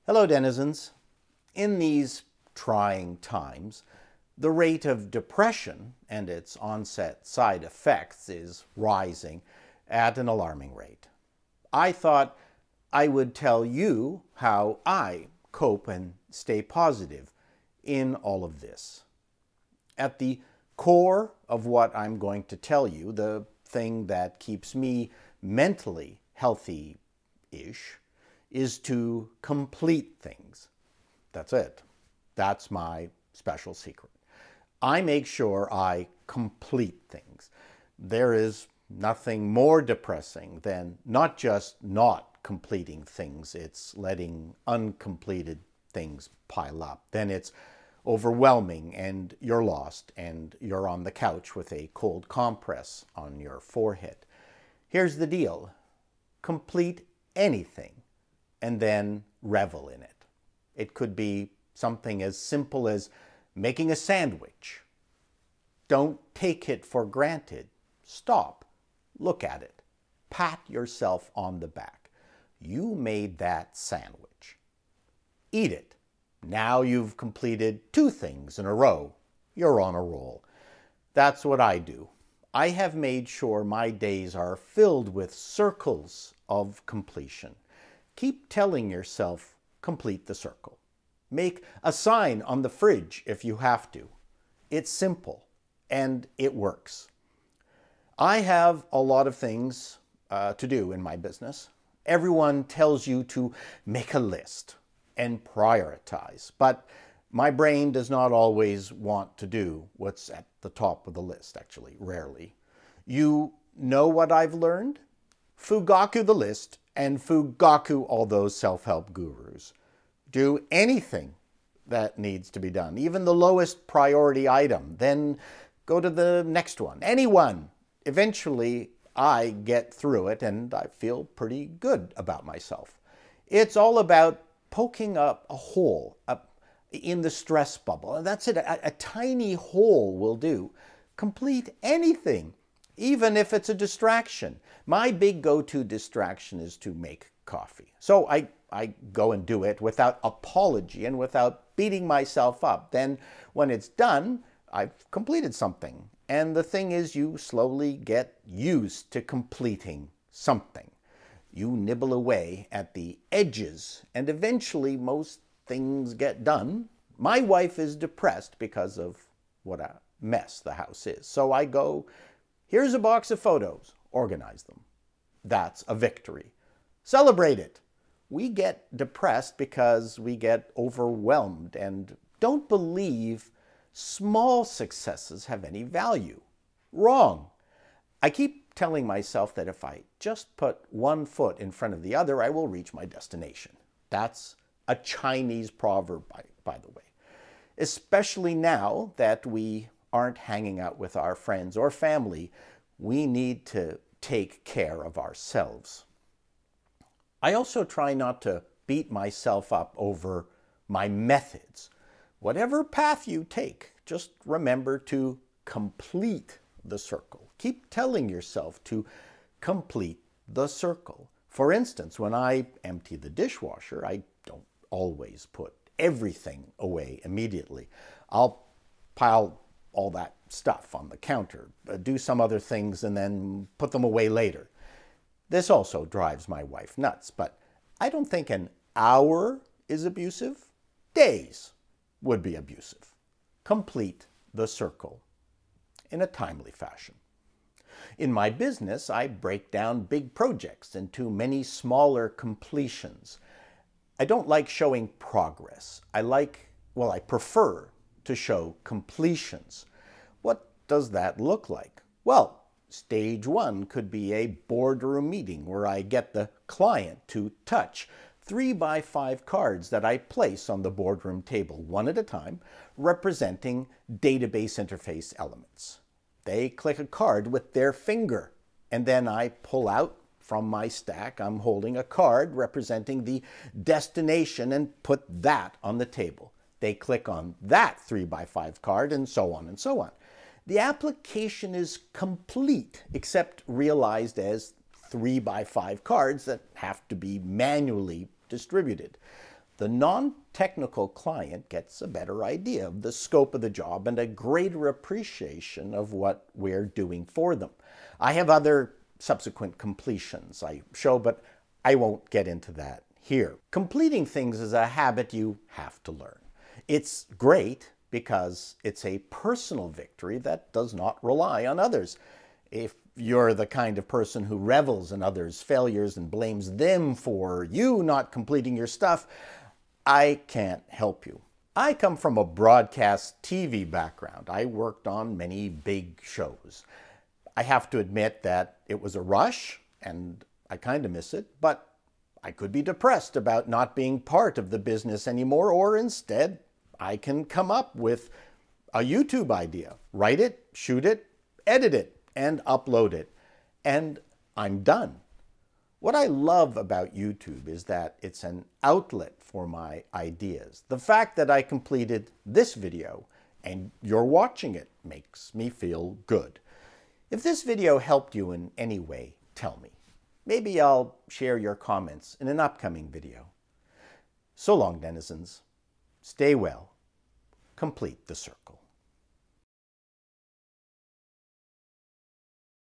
Hello, denizens. In these trying times, the rate of depression and its onset side effects is rising at an alarming rate. I thought I would tell you how I cope and stay positive in all of this. At the core of what I'm going to tell you, the thing that keeps me mentally healthy-ish, is to complete things. That's it. That's my special secret. I make sure I complete things. There is nothing more depressing than not just not completing things, it's letting uncompleted things pile up. Then it's overwhelming and you're lost and you're on the couch with a cold compress on your forehead. Here's the deal. Complete anything and then revel in it. It could be something as simple as making a sandwich. Don't take it for granted. Stop. Look at it. Pat yourself on the back. You made that sandwich. Eat it. Now you've completed 2 things in a row. You're on a roll. That's what I do. I have made sure my days are filled with circles of completion. Keep telling yourself, complete the circle. Make a sign on the fridge if you have to. It's simple and it works. I have a lot of things to do in my business. Everyone tells you to make a list and prioritize, but my brain does not always want to do what's at the top of the list, actually, rarely. You know what I've learned? Fugaku the list and fugaku all those self-help gurus. Do anything that needs to be done, even the lowest priority item, then go to the next one. Anyone. Eventually, I get through it and I feel pretty good about myself. It's all about poking up a hole in the stress bubble. And that's it. A tiny hole will do. Complete anything, even if it's a distraction. My big go-to distraction is to make coffee. So I go and do it without apology and without beating myself up. Then when it's done, I've completed something. And the thing is, you slowly get used to completing something. You nibble away at the edges, and eventually most things get done. My wife is depressed because of what a mess the house is. So I go, here's a box of photos, organize them. That's a victory. Celebrate it. We get depressed because we get overwhelmed and don't believe small successes have any value. Wrong. I keep telling myself that if I just put one foot in front of the other, I will reach my destination. That's a Chinese proverb, by the way. Especially now that we aren't hanging out with our friends or family, we need to take care of ourselves. I also try not to beat myself up over my methods. Whatever path you take, just remember to complete the circle. Keep telling yourself to complete the circle. For instance, when I empty the dishwasher, I don't always put everything away immediately. I'll pile all that stuff on the counter, do some other things, and then put them away later. This also drives my wife nuts, but I don't think an hour is abusive. Days would be abusive. Complete the circle in a timely fashion. In my business, I break down big projects into many smaller completions. I don't like showing progress. I prefer to show completions. What does that look like? Well, stage 1 could be a boardroom meeting where I get the client to touch 3x5 cards that I place on the boardroom table, one at a time, representing database interface elements. They click a card with their finger, and then I pull out from my stack, I'm holding a card representing the destination and put that on the table. They click on that 3x5 card, and so on and so on. The application is complete, except realized as 3x5 cards that have to be manually distributed. The non-technical client gets a better idea of the scope of the job and a greater appreciation of what we're doing for them. I have other subsequent completions I show, but I won't get into that here. Completing things is a habit you have to learn. It's great because it's a personal victory that does not rely on others. If you're the kind of person who revels in others' failures and blames them for you not completing your stuff, I can't help you. I come from a broadcast TV background. I worked on many big shows. I have to admit that it was a rush, and I kind of miss it, but I could be depressed about not being part of the business anymore, or instead, I can come up with a YouTube idea, write it, shoot it, edit it, and upload it, and I'm done. What I love about YouTube is that it's an outlet for my ideas. The fact that I completed this video and you're watching it makes me feel good. If this video helped you in any way, tell me. Maybe I'll share your comments in an upcoming video. So long, denizens. Stay well. Complete the circle.